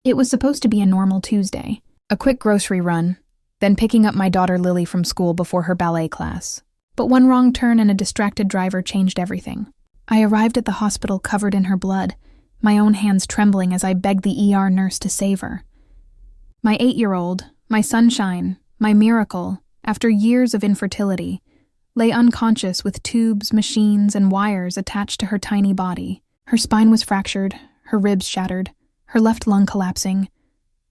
It was supposed to be a normal Tuesday, a quick grocery run, then picking up my daughter Lily from school before her ballet class. But one wrong turn and a distracted driver changed everything. I arrived at the hospital covered in her blood, my own hands trembling as I begged the ER nurse to save her. My 8-year-old, my sunshine, my miracle, after years of infertility, lay unconscious with tubes, machines, and wires attached to her tiny body. Her spine was fractured, her ribs shattered, her left lung collapsing,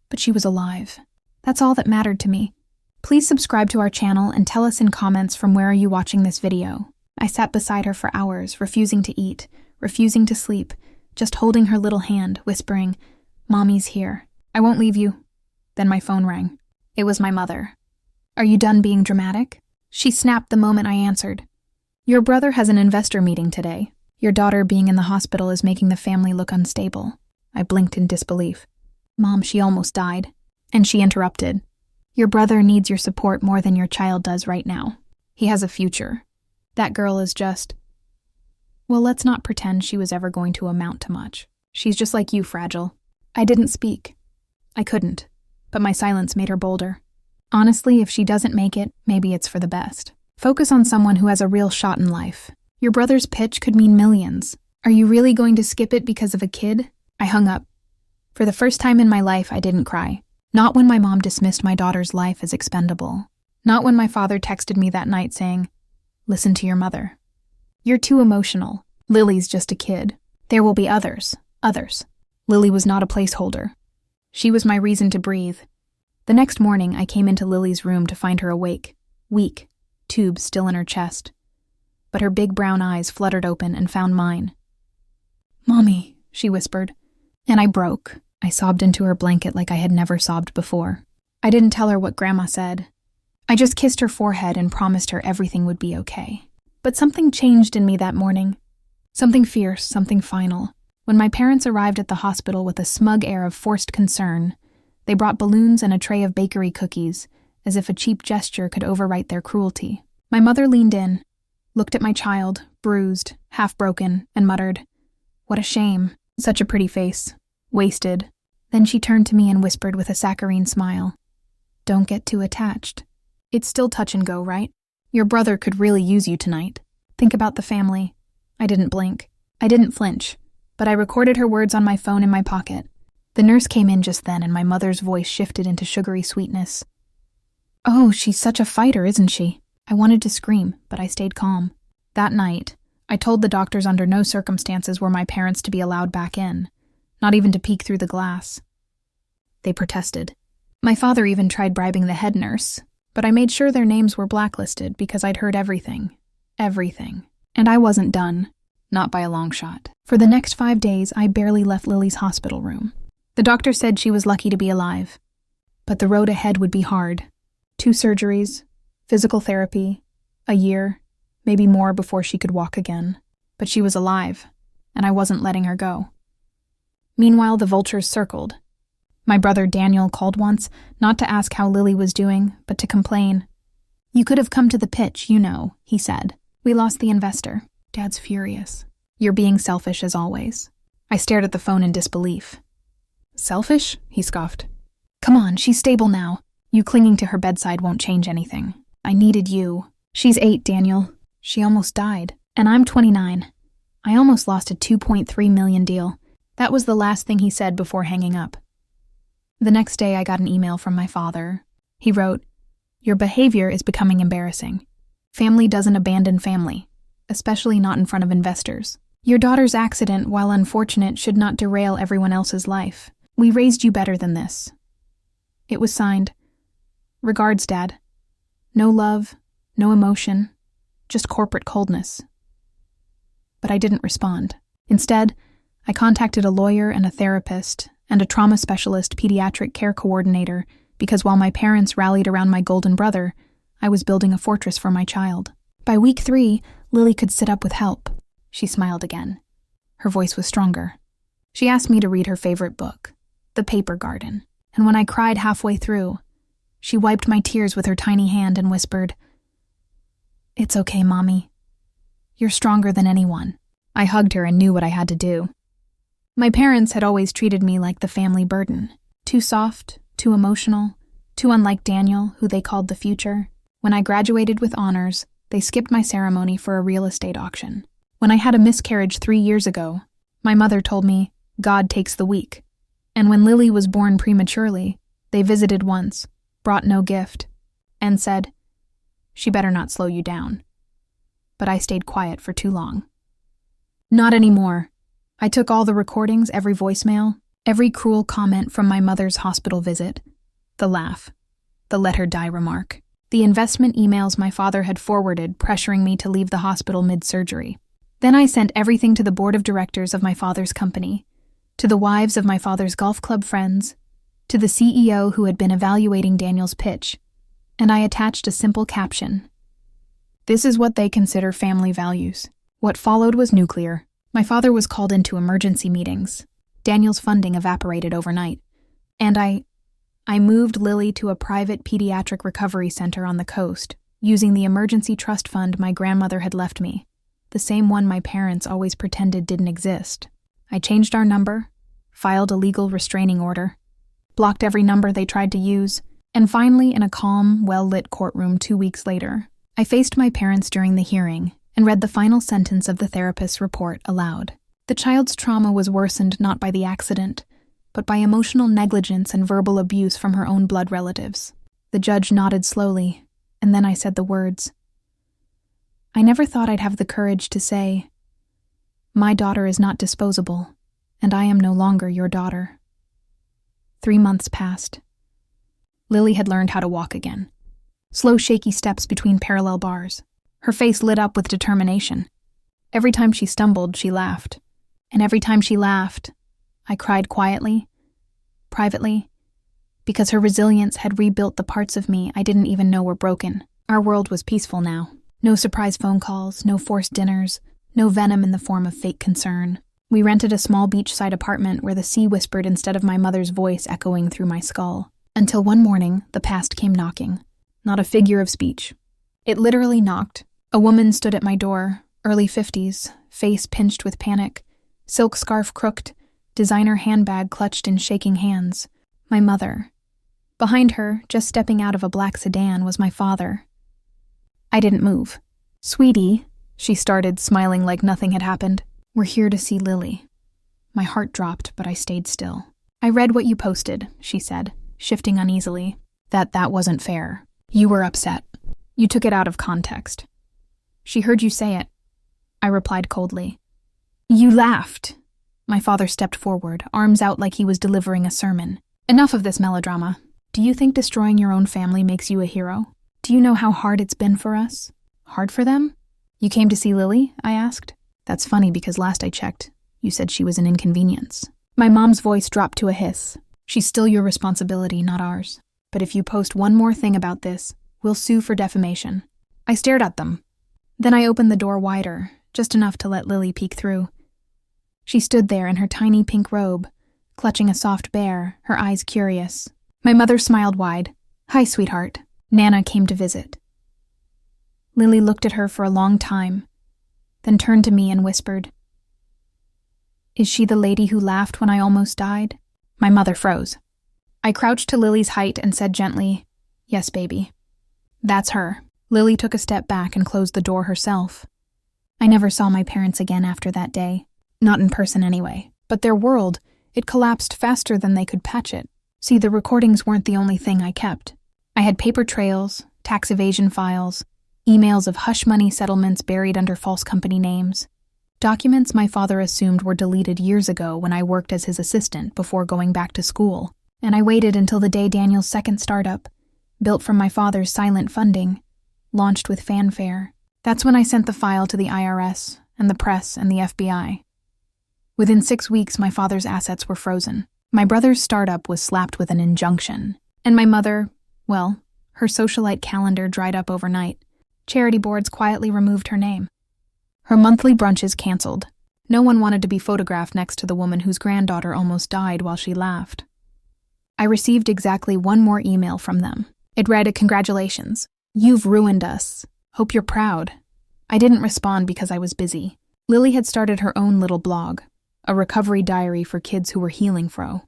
but she was alive. That's all that mattered to me. Please subscribe to our channel and tell us in comments from where are you watching this video. I sat beside her for hours, refusing to eat, refusing to sleep, just holding her little hand, whispering, "Mommy's here. I won't leave you." Then my phone rang. It was my mother. "Are you done being dramatic?" She snapped the moment I answered. "Your brother has an investor meeting today. Your daughter being in the hospital is making the family look unstable." I blinked in disbelief. "Mom, she almost died." And she interrupted. "Your brother needs your support more than your child does right now. He has a future. That girl is just... Well, let's not pretend she was ever going to amount to much. She's just like you, fragile." I didn't speak. I couldn't, but my silence made her bolder. "Honestly, if she doesn't make it, maybe it's for the best. Focus on someone who has a real shot in life. Your brother's pitch could mean millions. Are you really going to skip it because of a kid?" I hung up. For the first time in my life, I didn't cry. Not when my mom dismissed my daughter's life as expendable. Not when my father texted me that night saying, "Listen to your mother. You're too emotional. Lily's just a kid. There will be others. Lily was not a placeholder. She was my reason to breathe." The next morning, I came into Lily's room to find her awake, weak, tubes still in her chest. But her big brown eyes fluttered open and found mine. "Mommy," she whispered. And I broke. I sobbed into her blanket like I had never sobbed before. I didn't tell her what Grandma said. I just kissed her forehead and promised her everything would be okay. But something changed in me that morning. Something fierce, something final. When my parents arrived at the hospital with a smug air of forced concern, they brought balloons and a tray of bakery cookies, as if a cheap gesture could overwrite their cruelty. My mother leaned in, looked at my child, bruised, half-broken, and muttered, "What a shame. Such a pretty face. Wasted." Then she turned to me and whispered with a saccharine smile, "Don't get too attached. It's still touch and go, right? Your brother could really use you tonight. Think about the family." I didn't blink. I didn't flinch, but I recorded her words on my phone in my pocket. The nurse came in just then and my mother's voice shifted into sugary sweetness. "Oh, she's such a fighter, isn't she?" I wanted to scream, but I stayed calm. That night, I told the doctors under no circumstances were my parents to be allowed back in, not even to peek through the glass. They protested. My father even tried bribing the head nurse, but I made sure their names were blacklisted because I'd heard everything. Everything. And I wasn't done. Not by a long shot. For the next 5 days, I barely left Lily's hospital room. The doctor said she was lucky to be alive, but the road ahead would be hard. 2 surgeries, physical therapy, a year, maybe more before she could walk again. But she was alive, and I wasn't letting her go. Meanwhile, the vultures circled. My brother Daniel called once, not to ask how Lily was doing, but to complain. "You could have come to the pitch, you know," he said. "We lost the investor." Dad's furious. "You're being selfish as always." I stared at the phone in disbelief. "Selfish?" he scoffed. "Come on, she's stable now. You clinging to her bedside won't change anything. I needed you. She's 8, Daniel. She almost died. And I'm 29. I almost lost a $2.3 million deal." That was the last thing he said before hanging up. The next day, I got an email from my father. He wrote, "Your behavior is becoming embarrassing. Family doesn't abandon family, especially not in front of investors. Your daughter's accident, while unfortunate, should not derail everyone else's life. We raised you better than this." It was signed, "Regards, Dad." No love, no emotion, just corporate coldness. But I didn't respond. Instead, I contacted a lawyer and a therapist and a trauma specialist pediatric care coordinator because while my parents rallied around my golden brother, I was building a fortress for my child. By week 3, Lily could sit up with help. She smiled again. Her voice was stronger. She asked me to read her favorite book, The Paper Garden, and when I cried halfway through, she wiped my tears with her tiny hand and whispered, "It's okay, Mommy. You're stronger than anyone." I hugged her and knew what I had to do. My parents had always treated me like the family burden, Too soft, too emotional, too unlike Daniel, who they called the future. When I graduated with honors, they skipped my ceremony for a real estate auction. When I had a miscarriage 3 years ago, my mother told me, God takes the weak. And when Lily was born prematurely, they visited once, brought no gift, and said, she better not slow you down. But I stayed quiet for too long. Not anymore. I took all the recordings, every voicemail, every cruel comment from my mother's hospital visit, the laugh, the let her die remark, the investment emails my father had forwarded pressuring me to leave the hospital mid-surgery. Then I sent everything to the board of directors of my father's company, to the wives of my father's golf club friends, to the CEO who had been evaluating Daniel's pitch, and I attached a simple caption. This is what they consider family values. What followed was nuclear. My father was called into emergency meetings. Daniel's funding evaporated overnight, and I moved Lily to a private pediatric recovery center on the coast, using the emergency trust fund my grandmother had left me, the same one my parents always pretended didn't exist. I changed our number, filed a legal restraining order, blocked every number they tried to use, and finally, in a calm, well-lit courtroom 2 weeks later, I faced my parents during the hearing and read the final sentence of the therapist's report aloud. The child's trauma was worsened not by the accident, but by emotional negligence and verbal abuse from her own blood relatives. The judge nodded slowly, and then I said the words. I never thought I'd have the courage to say, my daughter is not disposable, and I am no longer your daughter. 3 months passed. Lily had learned how to walk again. Slow, shaky steps between parallel bars. Her face lit up with determination. Every time she stumbled, she laughed. And every time she laughed, I cried quietly, privately, because her resilience had rebuilt the parts of me I didn't even know were broken. Our world was peaceful now. No surprise phone calls, no forced dinners, no venom in the form of fake concern. We rented a small beachside apartment where the sea whispered instead of my mother's voice echoing through my skull. Until one morning, the past came knocking. Not a figure of speech. It literally knocked. A woman stood at my door, early 50s, face pinched with panic, silk scarf crooked, designer handbag clutched in shaking hands. My mother. Behind her, just stepping out of a black sedan, was my father. I didn't move. Sweetie, she started, smiling like nothing had happened. We're here to see Lily. My heart dropped, but I stayed still. I read what you posted, she said, shifting uneasily. That wasn't fair. You were upset. You took it out of context. She heard you say it. I replied coldly. You laughed. My father stepped forward, arms out like he was delivering a sermon. Enough of this melodrama. Do you think destroying your own family makes you a hero? Do you know how hard it's been for us? Hard for them? You came to see Lily? I asked. That's funny because last I checked, you said she was an inconvenience. My mom's voice dropped to a hiss. She's still your responsibility, not ours. But if you post one more thing about this, we'll sue for defamation. I stared at them. Then I opened the door wider, just enough to let Lily peek through. She stood there in her tiny pink robe, clutching a soft bear, her eyes curious. My mother smiled wide. Hi, sweetheart. Nana came to visit. Lily looked at her for a long time, then turned to me and whispered, Is she the lady who laughed when I almost died? My mother froze. I crouched to Lily's height and said gently, Yes, baby. That's her. Lily took a step back and closed the door herself. I never saw my parents again after that day. Not in person anyway. But their world, it collapsed faster than they could patch it. See, the recordings weren't the only thing I kept. I had paper trails, tax evasion files, emails of hush money settlements buried under false company names, documents my father assumed were deleted years ago when I worked as his assistant before going back to school. And I waited until the day Daniel's second startup, built from my father's silent funding, launched with fanfare. That's when I sent the file to the IRS and the press and the FBI. Within 6 weeks, my father's assets were frozen. My brother's startup was slapped with an injunction. And my mother, well, her socialite calendar dried up overnight. Charity boards quietly removed her name. Her monthly brunches canceled. No one wanted to be photographed next to the woman whose granddaughter almost died while she laughed. I received exactly one more email from them. It read, Congratulations. You've ruined us. Hope you're proud. I didn't respond because I was busy. Lily had started her own little blog, a recovery diary for kids who were healing fro.